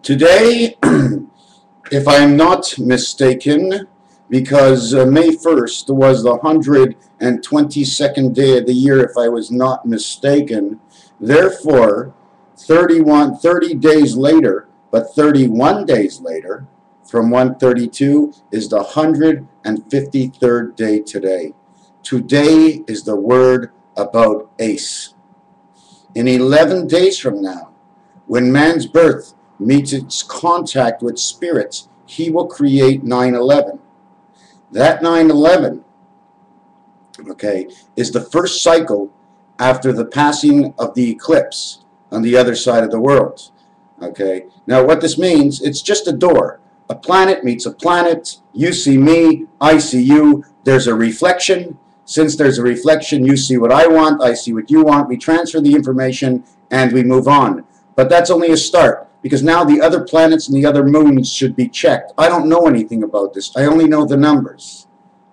Today, if I'm not mistaken, because May 1st was the 122nd day of the year, if I was not mistaken. Therefore, 30 days later, but 31 days later, from 132, is the 153rd day today. Today is the word about ace. In 11 days from now, when man's birth meets its contact with spirits, he will create 9/11. That 9/11, okay, is the first cycle after the passing of the eclipse on the other side of the world. Okay, now what this means, it's just a door. A planet meets a planet. You see me, I see you. There's a reflection. Since there's a reflection, you see what I want, I see what you want. We transfer the information and we move on. But that's only a start, because now the other planets and the other moons should be checked. I don't know anything about this. I only know the numbers.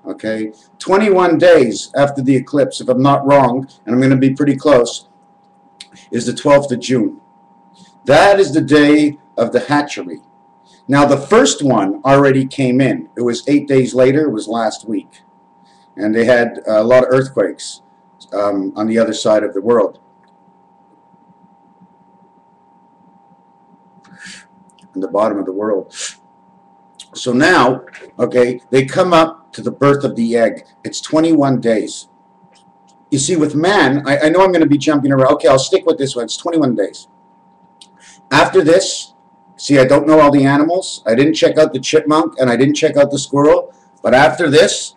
Okay, 21 days after the eclipse, if I'm not wrong, and I'm going to be pretty close, is the 12th of June. That is the day of the hatchery. Now the first one already came in. It was 8 days later. It was last week. And they had a lot of earthquakes on the other side of the world. In the bottom of the world. So now, okay, they come up to the birth of the egg. It's 21 days. You see, with man, I know I'm going to be jumping around. Okay, I'll stick with this one. It's 21 days. After this, see, I don't know all the animals. I didn't check out the chipmunk, and I didn't check out the squirrel. But after this,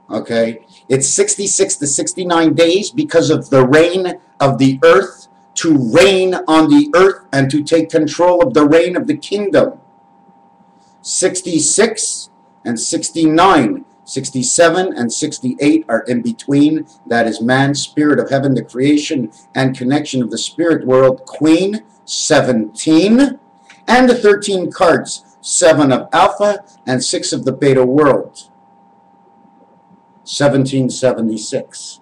okay, it's 66 to 69 days because of the reign of the earth, to reign on the earth and to take control of the reign of the kingdom. 66 and 69, 67 and 68 are in between. That is man's spirit of heaven, the creation and connection of the spirit world. Queen, 17, and the 13 cards, 7 of alpha and 6 of the beta world. 1776.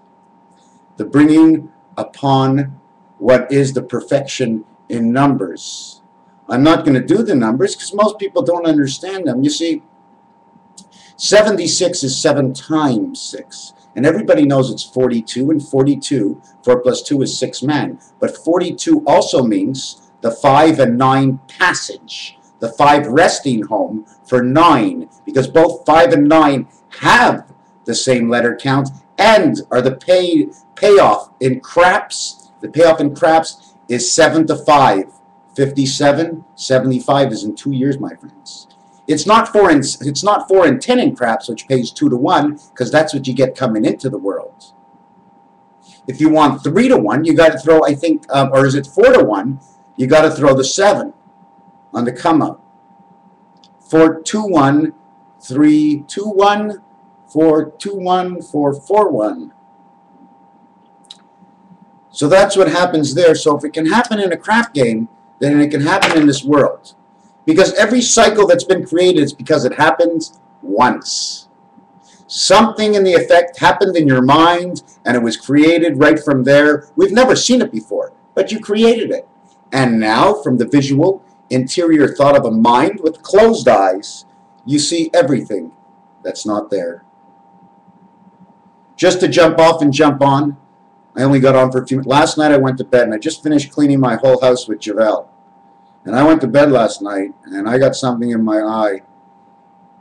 The bringing upon what is the perfection in numbers. I'm not going to do the numbers because most people don't understand them. You see, 76 is 7 times 6. And everybody knows it's 42, and 42, 4 plus 2 is 6 man. But 42 also means the 5 and 9 passage. The 5 resting home for 9. Because both 5 and 9 have the same letter count and are the payoff in craps. The payoff in craps is 7 to 5. 57, 75 is in 2 years, my friends. It's not 4 and 10 in craps, which pays 2 to 1, because that's what you get coming into the world. If you want 3 to 1, you got to throw, I think, or is it 4 to 1? You got to throw the 7 on the come up. 4 2 1, 3 2 1, 4 2 1, 4 4 1. So that's what happens there. So if it can happen in a crap game, then it can happen in this world. Because every cycle that's been created is because it happens once. Something in the effect happened in your mind, and it was created right from there. We've never seen it before, but you created it. And now, from the visual, interior thought of a mind with closed eyes, you see everything that's not there. Just to jump off and jump on, I only got on for a few minutes. Last night I went to bed, and I just finished cleaning my whole house with Javel. And I went to bed last night, and I got something in my eye.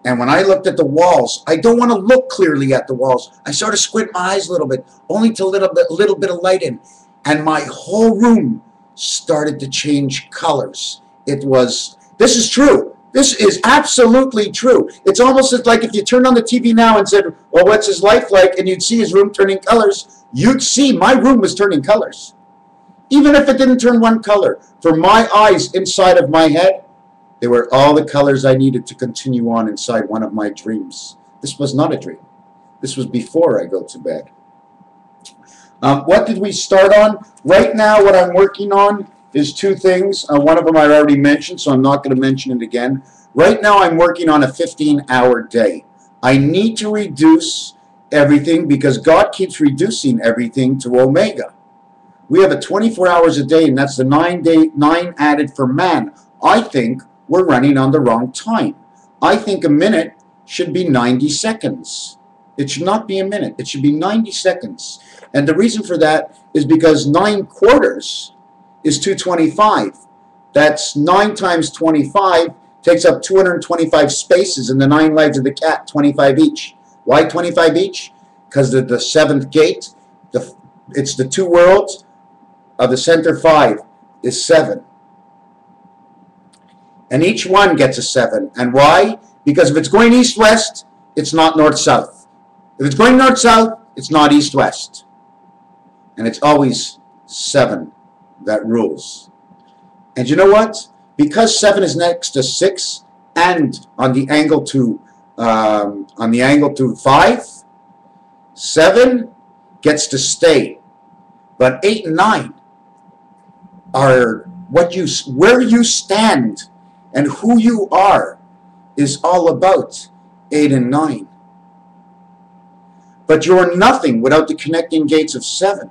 And when I looked at the walls, I don't want to look clearly at the walls. I sort of squint my eyes a little bit, only to let a little bit of light in. And my whole room started to change colors. It was, this is true. This is absolutely true. It's almost like if you turned on the TV now and said, well, what's his life like? And you'd see his room turning colors. You'd see my room was turning colors. Even if it didn't turn one color. For my eyes inside of my head, they were all the colors I needed to continue on inside one of my dreams. This was not a dream. This was before I go to bed. What did we start on? Right now, what I'm working on is 2 things. One of them I already mentioned, so I'm not going to mention it again. Right now, I'm working on a 15-hour day. I need to reduce everything because God keeps reducing everything to omega. We have a 24 hours a day, and that's the 9 added for man. I think we're running on the wrong time. I think a minute should be 90 seconds. It should not be a minute. It should be 90 seconds. And the reason for that is because 9 quarters is 225. That's 9 times 25 takes up 225 spaces in the 9 lives of the cat, 25 each. Why 25 each? Because the 7th gate, it's the 2 worlds of the center 5 is 7. And each one gets a 7. And why? Because if it's going east-west, it's not north-south. If it's going north-south, it's not east-west. And it's always 7 that rules. And you know what? Because 7 is next to 6 and on the angle to 5, 7 gets to stay. But 8 and 9 are where you stand and who you are is all about 8 and 9. But you're nothing without the connecting gates of 7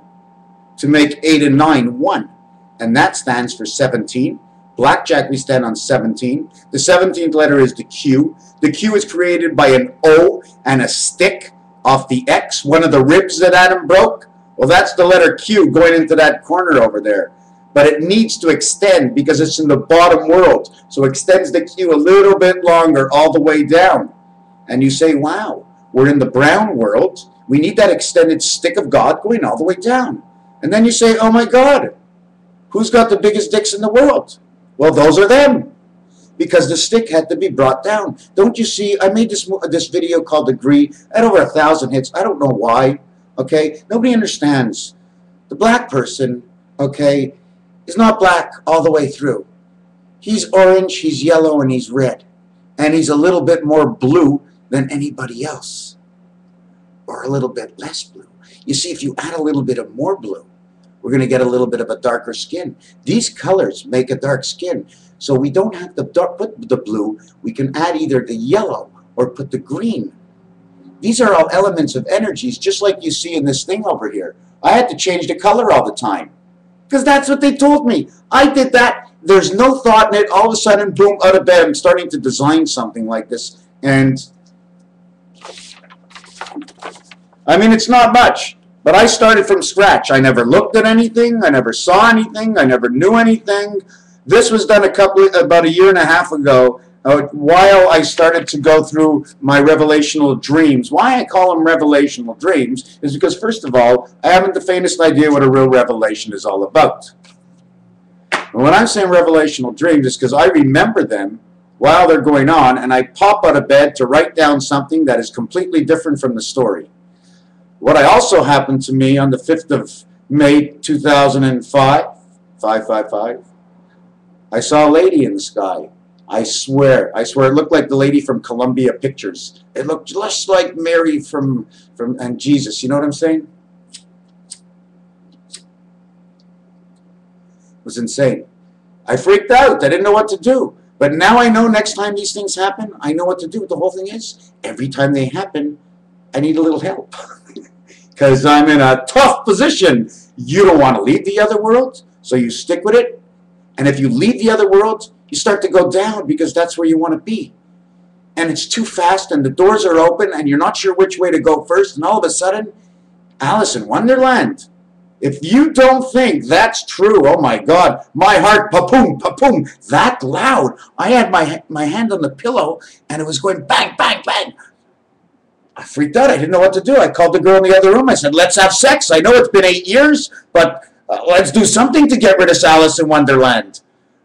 to make 8 and 9 one. And that stands for 17. Blackjack, we stand on 17. The 17th letter is the Q. The Q is created by an O and a stick off the X, one of the ribs that Adam broke. Well, that's the letter Q going into that corner over there. But it needs to extend because it's in the bottom world. So it extends the Q a little bit longer all the way down. And you say, wow, we're in the brown world. We need that extended stick of God going all the way down. And then you say, oh my God, who's got the biggest dicks in the world? Well, those are them. Because the stick had to be brought down. Don't you see, I made this video called Agree. I had over 1,000 hits. I don't know why. Okay? Nobody understands. The black person, okay, is not black all the way through. He's orange, he's yellow, and he's red. And he's a little bit more blue than anybody else. Or a little bit less blue. You see, if you add a little bit of more blue, we're going to get a little bit of a darker skin. These colors make a dark skin. So we don't have to put the blue. We can add either the yellow or put the green. These are all elements of energies, just like you see in this thing over here. I had to change the color all the time. Because that's what they told me. I did that. There's no thought in it. All of a sudden, boom, out of bed, I'm starting to design something like this. And, I mean, it's not much. But I started from scratch. I never looked at anything. I never saw anything. I never knew anything. This was done about a year and a half ago while I started to go through my revelational dreams. Why I call them revelational dreams is because, first of all, I haven't the faintest idea what a real revelation is all about. And when I'm saying revelational dreams, it's because I remember them while they're going on, and I pop out of bed to write down something that is completely different from the story. What I also happened to me on the 5th of May 2005, 555, I saw a lady in the sky. I swear it looked like the lady from Columbia Pictures. It looked just like Mary from and Jesus. You know what I'm saying? It was insane. I freaked out. I didn't know what to do. But now I know next time these things happen, I know what to do. The whole thing is, every time they happen, I need a little help. Because I'm in a tough position. You don't want to leave the other world, so you stick with it. And if you leave the other world, you start to go down because that's where you want to be. And it's too fast and the doors are open and you're not sure which way to go first. And all of a sudden, Alice in Wonderland. If you don't think that's true, oh my God, my heart, pa-poom, pa-poom, that loud. I had my hand on the pillow and it was going bang, bang, bang. I freaked out. I didn't know what to do. I called the girl in the other room. I said, let's have sex. I know it's been 8 years, but let's do something to get rid of Alice in Wonderland.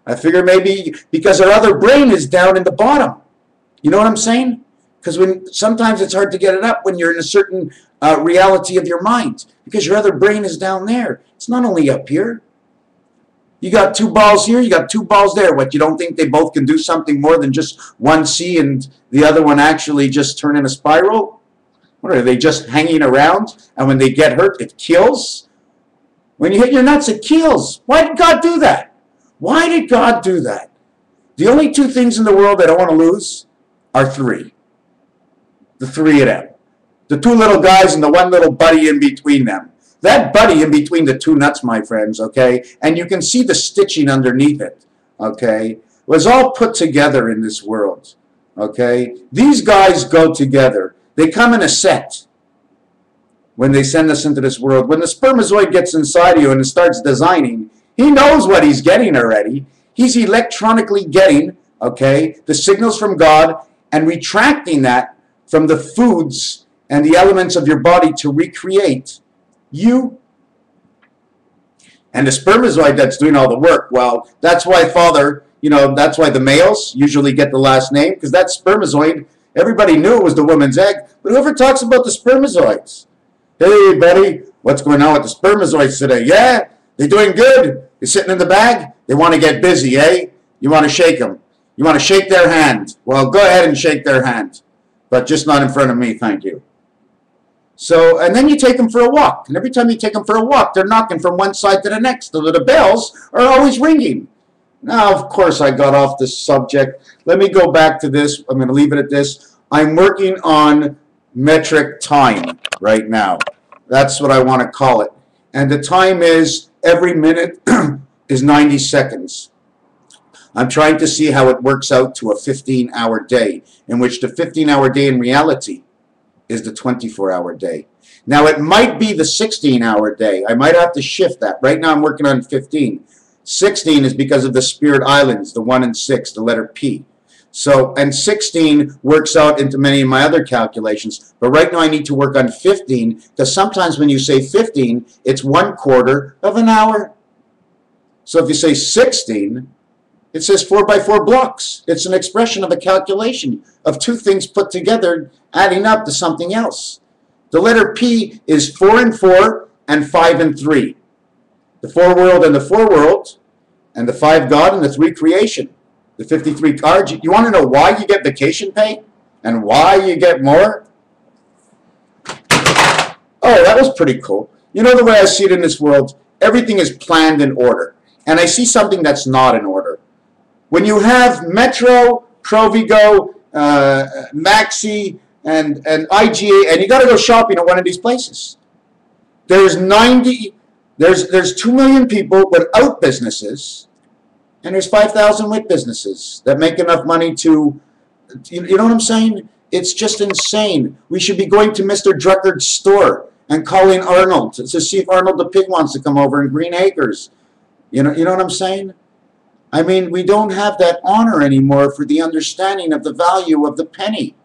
I figure maybe because her other brain is down in the bottom. You know what I'm saying? Because sometimes it's hard to get it up when you're in a certain reality of your mind. Because your other brain is down there. It's not only up here. You got 2 balls here, you got 2 balls there. What, you don't think they both can do something more than just one see and the other one actually just turn in a spiral? What, are they just hanging around? And when they get hurt, it kills? When you hit your nuts, it kills. Why did God do that? Why did God do that? The only 2 things in the world I don't want to lose are 3. The 3 of them. The 2 little guys and the 1 little buddy in between them. That buddy in between the 2 nuts, my friends, okay? And you can see the stitching underneath it, okay? was all put together in this world. Okay? These guys go together. They come in a set when they send us into this world. When the spermatozoid gets inside you and starts designing, he knows what he's getting already. He's electronically getting, okay, the signals from God and retracting that from the foods and the elements of your body to recreate you. And the spermatozoid that's doing all the work, well, that's why that's why the males usually get the last name, because that spermatozoid, everybody knew it was the woman's egg. But whoever talks about the spermatozoids, hey, buddy, what's going on with the spermatozoids today? Yeah, they're doing good. They're sitting in the bag. They want to get busy, eh? You want to shake them. You want to shake their hand. Well, go ahead and shake their hand, but just not in front of me, thank you. So, and then you take them for a walk. And every time you take them for a walk, they're knocking from one side to the next. The bells are always ringing. Now, of course, I got off this subject. Let me go back to this. I'm going to leave it at this. I'm working on metric time right now. That's what I want to call it. And the time is every minute is 90 seconds. I'm trying to see how it works out to a 15-hour day, in which the 15-hour day in reality is the 24-hour day. Now, it might be the 16-hour day. I might have to shift that. Right now, I'm working on 15. 16 is because of the Spirit Islands, the 1 and 6, the letter P. So, and 16 works out into many of my other calculations. But right now, I need to work on 15, because sometimes when you say 15, it's 1/4 of an hour. So if you say 16, it says 4 by 4 blocks. It's an expression of a calculation of two things put together, adding up to something else. The letter P is 4 and 4 and 5 and 3. The 4 world and the 4 world, and the 5 God and the 3 creation. The 53 cards. You want to know why you get vacation pay? And why you get more? Oh, that was pretty cool. You know the way I see it in this world? Everything is planned in order. And I see something that's not in order. When you have Metro, Provigo, Maxi, and IGA, and you got to go shopping at one of these places. There's 2 million people without businesses, and there's 5,000 with businesses that make enough money to, you know what I'm saying? It's just insane. We should be going to Mr. Drucker's store and calling Arnold to see if Arnold the pig wants to come over in Green Acres. You know what I'm saying? I mean, we don't have that honor anymore for the understanding of the value of the penny.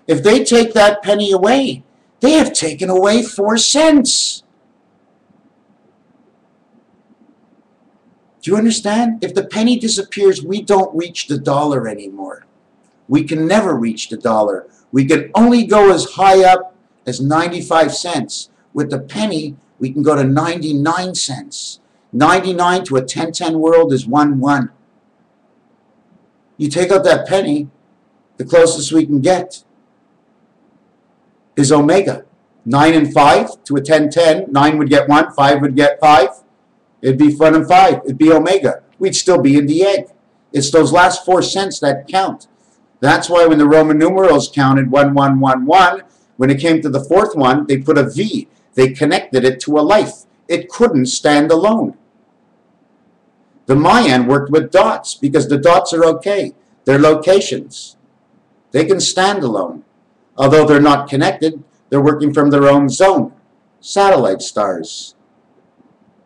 If they take that penny away, they have taken away 4 cents. Do you understand? If the penny disappears, we don't reach the dollar anymore. We can never reach the dollar. We can only go as high up as 95 cents. With the penny, we can go to 99 cents. 99 to a 10-10 world is 1-1. You take out that penny, the closest we can get is omega. 9 and 5 to a 10-10. 9 would get 1, 5 would get 5. It'd be 1 and 5. It'd be omega. We'd still be in the egg. It's those last 4 cents that count. That's why when the Roman numerals counted 1, 1, 1, 1, when it came to the 4th one, they put a V. They connected it to a life. It couldn't stand alone. The Mayan worked with dots because the dots are okay. They're locations. They can stand alone. Although they're not connected, they're working from their own zone. Satellite stars.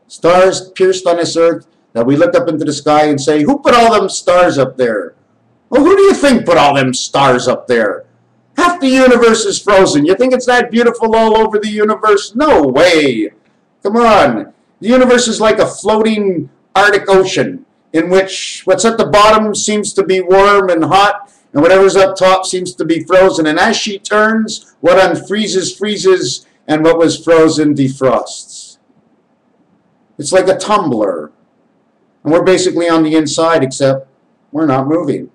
Stars pierced on this earth that we look up into the sky and say, who put all them stars up there? Well, who do you think put all them stars up there? Half the universe is frozen. You think it's that beautiful all over the universe? No way. Come on. The universe is like a floating Arctic Ocean in which what's at the bottom seems to be warm and hot, and whatever's up top seems to be frozen. And as she turns, what unfreezes freezes, and what was frozen defrosts. It's like a tumbler. And we're basically on the inside, except we're not moving.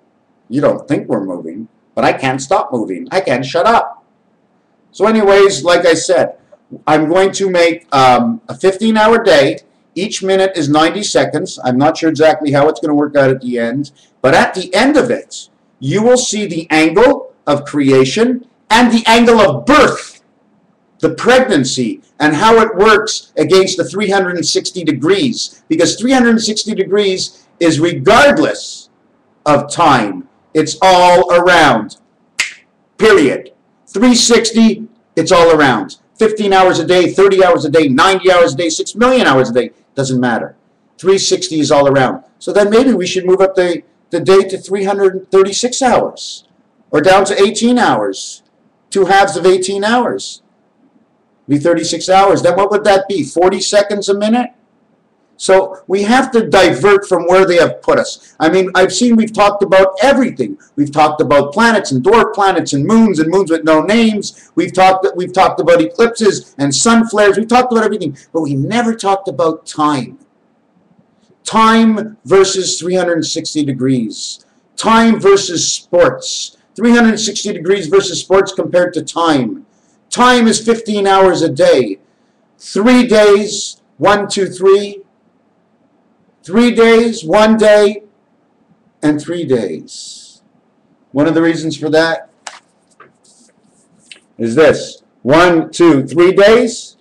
You don't think we're moving, but I can't stop moving. I can't shut up. So anyways, like I said, I'm going to make a 15-hour day. Each minute is 90 seconds. I'm not sure exactly how it's going to work out at the end. But at the end of it, you will see the angle of creation and the angle of birth, the pregnancy, and how it works against the 360 degrees. Because 360 degrees is regardless of time. It's all around. Period. 360, it's all around. 15 hours a day, 30 hours a day, 90 hours a day, 6 million hours a day. Doesn't matter. 360 is all around. So then maybe we should move up the day to 336 hours. Or down to 18 hours. 2 halves of 18 hours. Be 36 hours. Then what would that be? 40 seconds a minute? So we have to divert from where they have put us. I mean, we've talked about everything. We've talked about planets and dwarf planets and moons with no names. We've talked about eclipses and sun flares. We've talked about everything, but we never talked about time. Time versus 360 degrees. Time versus sports. 360 degrees versus sports compared to time. Time is 15 hours a day. 3 days, 1, 2, 3. 3 days, 1 day, and 3 days. One of the reasons for that is this. 1, 2, 3 days,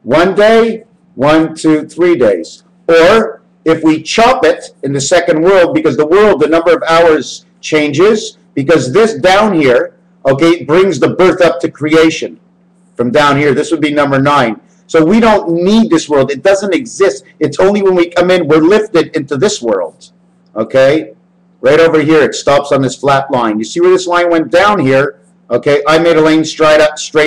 1 day, 1, 2, 3 days. Or if we chop it in the second world, because the number of hours changes, because this down here, okay, brings the birth up to creation. From down here, this would be number 9. So we don't need this world. It doesn't exist. It's only when we come in, we're lifted into this world. Okay? Right over here, it stops on this flat line. You see where this line went down here? Okay, I made a lane straight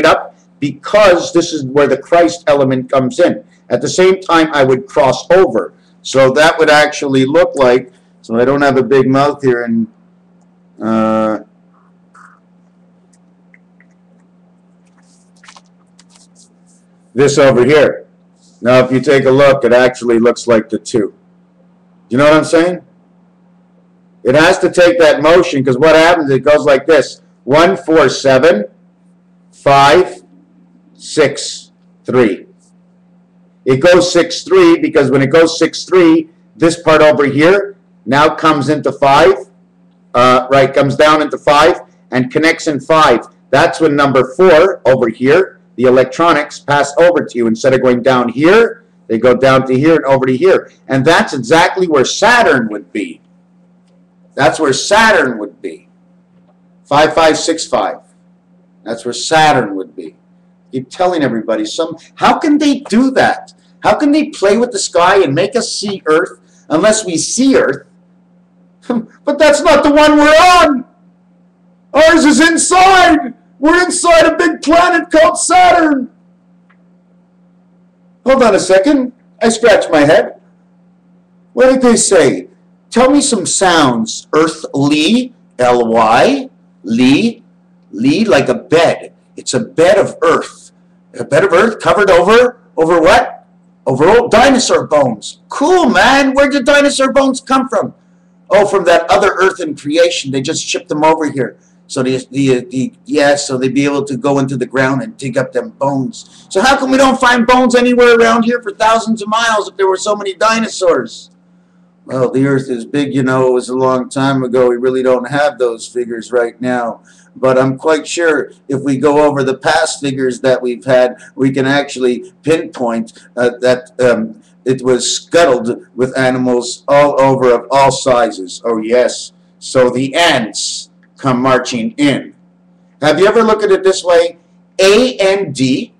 up because this is where the Christ element comes in. At the same time, I would cross over. So that would actually look like, so I don't have a big mouth here, and this over here. Now, if you take a look, it actually looks like the 2. You know what I'm saying? It has to take that motion, because what happens, it goes like this. 1, 4, 7, 5, 6, 3. It goes 6, 3, because when it goes 6, 3, this part over here now comes into 5, right, comes down into 5, and connects in 5. That's when number 4 over here, the electronics pass over to you. Instead of going down here, they go down to here and over to here. And that's exactly where Saturn would be. That's where Saturn would be. 5565. That's where Saturn would be. Keep telling everybody, how can they do that? How can they play with the sky and make us see Earth unless we see Earth? But that's not the one we're on. Ours is inside. We're inside a big planet called Saturn. Hold on a second. I scratched my head. What did they say? Tell me some sounds. Earthly, L-Y, Lee, like a bed. It's a bed of earth. A bed of earth covered over what? Over old dinosaur bones. Cool, man. Where did dinosaur bones come from? Oh, from that other earth in creation. They just shipped them over here. So so they'd be able to go into the ground and dig up them bones. So how come we don't find bones anywhere around here for thousands of miles if there were so many dinosaurs? Well, the Earth is big, you know. It was a long time ago. We really don't have those figures right now. But I'm quite sure if we go over the past figures that we've had, we can actually pinpoint that it was scuttled with animals all over of all sizes. Oh, yes. So the ants come marching in. Have you ever looked at it this way? A-N-D,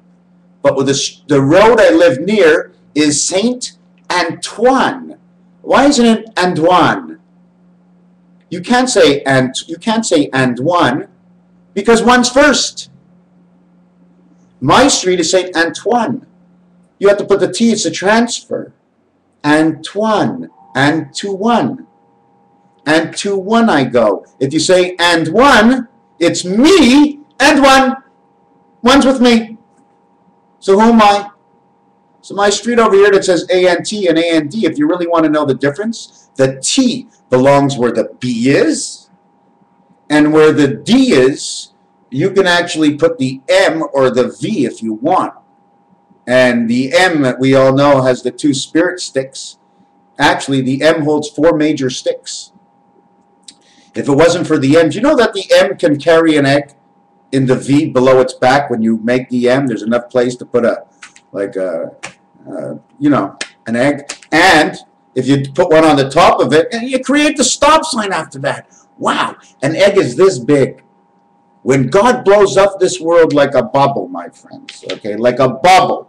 but with the road I live near is Saint Antoine. Why isn't it Antoine? You can't say Antoine because one's first. My street is Saint Antoine. You have to put the T, it's a transfer. Antoine, Antoine. And to one I go. If you say and one, it's me and one. One's with me. So who am I? So my street over here that says A-N-T and A-N-D, if you really want to know the difference, the T belongs where the B is. And where the D is, you can actually put the M or the V if you want. And the M, we all know, has the 2 spirit sticks. Actually, the M holds 4 major sticks. If it wasn't for the M, do you know that the M can carry an egg in the V below its back? When you make the M, there's enough place to put an egg. And If you put one on the top of it, and you create the stop sign after that. Wow, an egg is this big. When God blows up this world like a bubble, my friends, okay, like a bubble,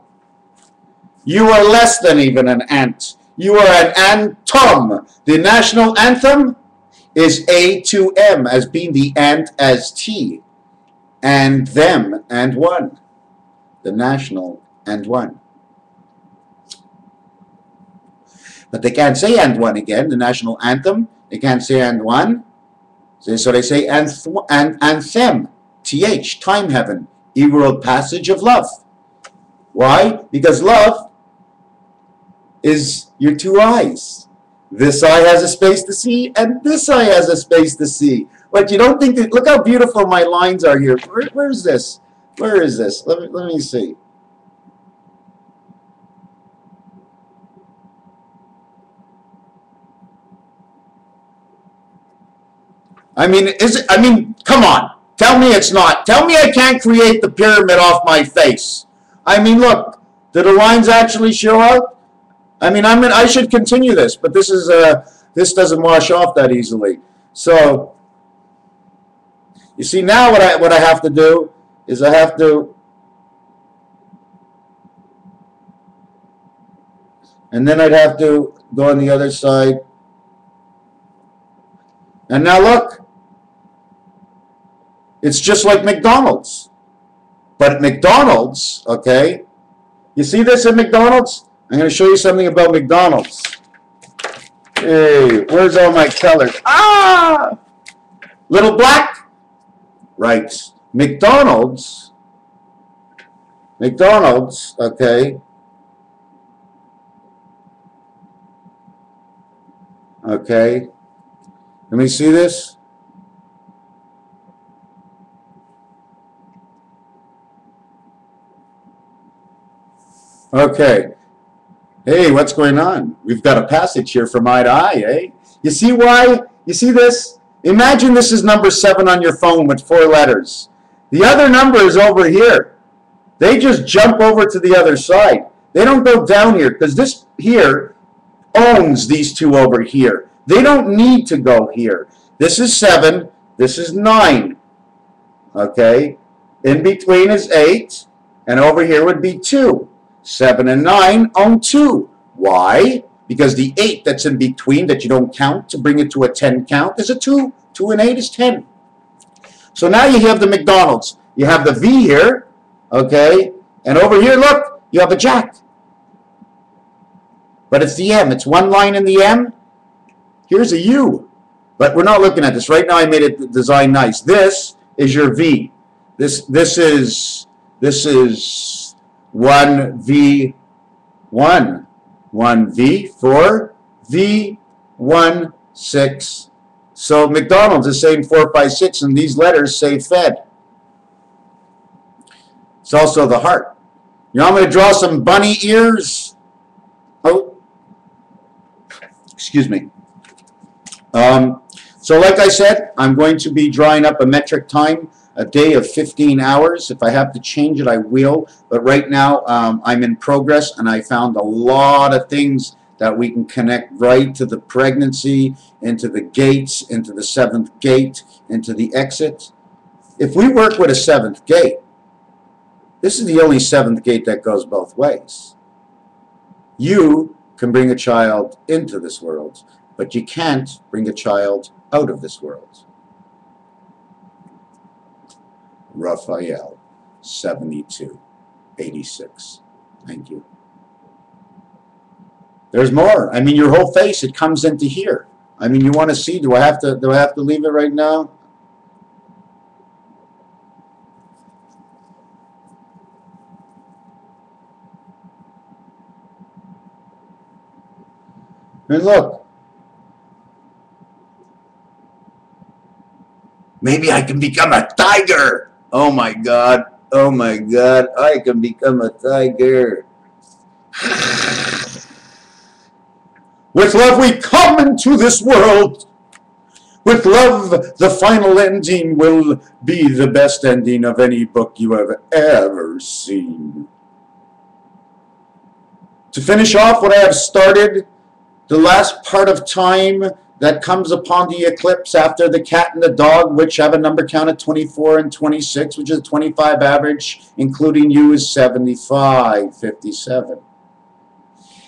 you are less than even an ant. You are an atom. The national anthem is A to M, as being the ant as T, and them and one. The national and one. But they can't say and one again, the national anthem. They can't say and one. So they say anthem, TH, time heaven, e-world passage of love. Why? Because love is your two eyes. This eye has a space to see, and this eye has a space to see. But you don't think that, look how beautiful my lines are here. Where's this? Where is this? Let me see. I mean, come on. Tell me it's not. Tell me I can't create the pyramid off my face. I mean, look, do the lines actually show out? I mean, I should continue this, but this doesn't wash off that easily. So, you see, now what I have to do is I have to, and then I'd have to go on the other side. And now look. It's just like McDonald's. But at McDonald's, okay, you see this at McDonald's? I'm going to show you something about McDonald's. Hey, where's all my colors? Ah! Little black? Right. McDonald's, okay. Okay. Let me see this. Okay. Hey, what's going on? We've got a passage here from eye to eye, eh? You see why? You see this? Imagine this is number 7 on your phone with 4 letters. The other number is over here. They just jump over to the other side. They don't go down here because this here owns these two over here. They don't need to go here. This is 7. This is 9. Okay? In between is 8. And over here would be 2. 7 and 9 own 2. Why? Because the 8 that's in between that you don't count to bring it to a 10 count is a 2. 2 and 8 is 10. So now you have the McDonald's. You have the V here, okay? And over here, look, you have a jack. But it's the M. It's one line in the M. Here's a U. But we're not looking at this. Right now I made it design nice. This is your V. This is 1V1. 1V4 V16. So McDonald's is saying 456, and these letters say fed. It's also the heart. You know, I'm going to draw some bunny ears. Oh, excuse me. So like I said, I'm going to be drawing up a metric time, a day of 15 hours. If I have to change it, I will. But right now, I'm in progress, and I found a lot of things that we can connect right to the pregnancy, into the gates, into the 7th gate, into the exit. If we work with a 7th gate, this is the only 7th gate that goes both ways. You can bring a child into this world, but you can't bring a child out of this world. Raphael, 7286. Thank you. There's more. I mean, your whole face, it comes into here. I mean, you want to see, do I have to leave it right now? And look. Maybe I can become a tiger. Oh my God. Oh my God. I can become a tiger. With love we come into this world. With love the final ending will be the best ending of any book you have ever seen. To finish off what I have started, the last part of time that comes upon the eclipse after the cat and the dog, which have a number count of 24 and 26, which is a 25 average, including you, is 75, 57.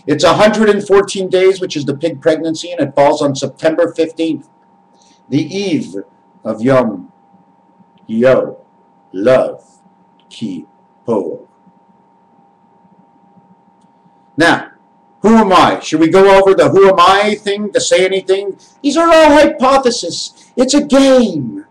It's 114 days, which is the pig pregnancy, and it falls on September 15th, the eve of Yom Yo Love Kippur. Now, who am I? Should we go over the who am I thing to say anything? These are all hypotheses. It's a game.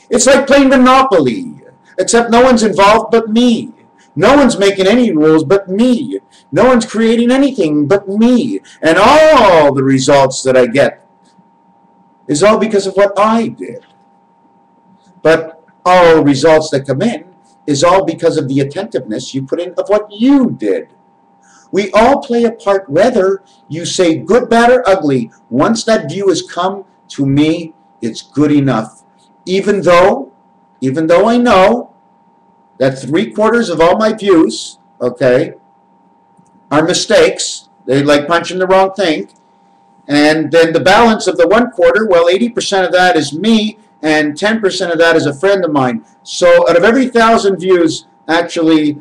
It's like playing Monopoly, except no one's involved but me. No one's making any rules but me. No one's creating anything but me. And all the results that I get is all because of what I did. But all results that come in is all because of the attentiveness you put in of what you did. We all play a part, whether you say good, bad, or ugly. Once that view has come to me, it's good enough. Even though I know that 3/4 of all my views, okay, are mistakes. They like punching the wrong thing. And then the balance of the 1/4, well, 80% of that is me, and 10% of that is a friend of mine. So out of every 1,000 views, actually,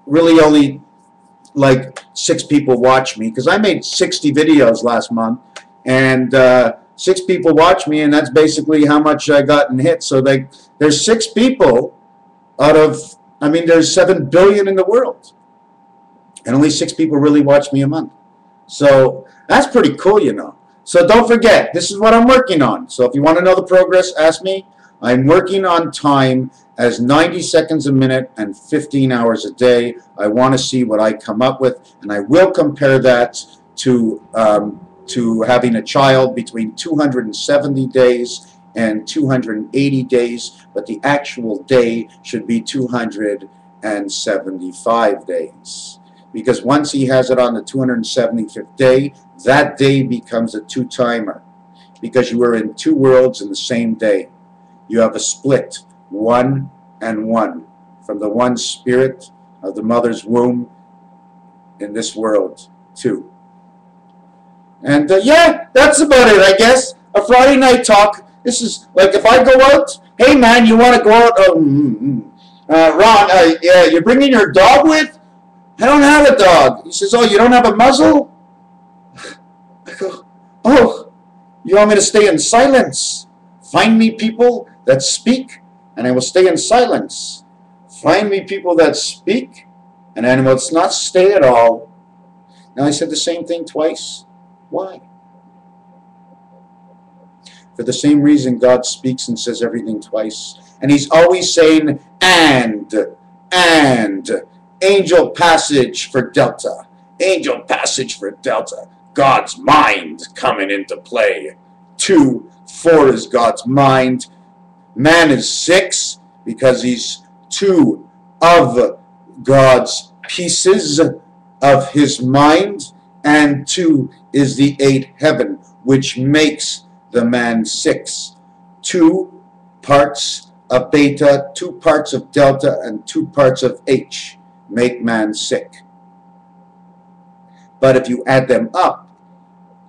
really only like 6 people watch me, because I made 60 videos last month, and 6 people watch me, and that's basically how much I got in hits. So there's 6 people out of, I mean, there's 7 billion in the world, and only 6 people really watch me a month. So that's pretty cool, you know. So don't forget, this is what I'm working on. So if you want to know the progress, ask me. I'm working on time as 90 seconds a minute and 15 hours a day. I want to see what I come up with, and I will compare that to having a child between 270 days and 280 days, but the actual day should be 275 days. Because once he has it on the 275th day, that day becomes a 2-timer. Because you are in 2 worlds in the same day. You have a split, 1 and 1, from the one spirit of the mother's womb in this world, 2. And yeah, that's about it, I guess. A Friday night talk. This is like if I go out, hey man, you want to go out? Ron, yeah, you're bringing your dog with? I don't have a dog. He says, oh, you don't have a muzzle? I go, oh, you want me to stay in silence? Find me people that speak, and I will stay in silence. Find me people that speak, and I will not stay at all. Now I said the same thing twice. Why? For the same reason God speaks and says everything twice. And he's always saying, and, angel passage for Delta. Angel passage for Delta. God's mind coming into play. 2, 4 is God's mind. Man is 6 because he's 2 of God's pieces of his mind, and 2 is the 8th heaven, which makes the man 6. 2 parts of beta, 2 parts of delta, and 2 parts of H make man sick. But if you add them up,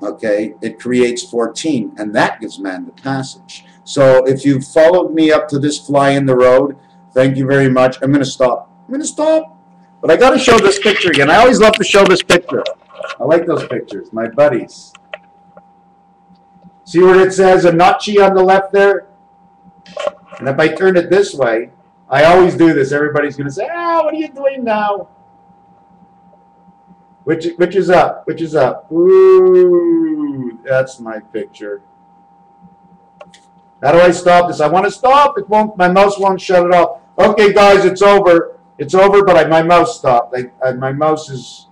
okay, it creates 14, and that gives man the passage. So if you've followed me up to this fly in the road, thank you very much. I'm going to stop. But I got to show this picture again. I always love to show this picture. I like those pictures, my buddies. See where it says Anachi on the left there? And if I turn it this way, I always do this. Everybody's going to say, ah, what are you doing now? Which is up? Which is up? Ooh, that's my picture. How do I stop this? I want to stop. It won't. My mouse won't shut it off. Okay, guys, it's over. It's over, but my mouse stopped. My mouse is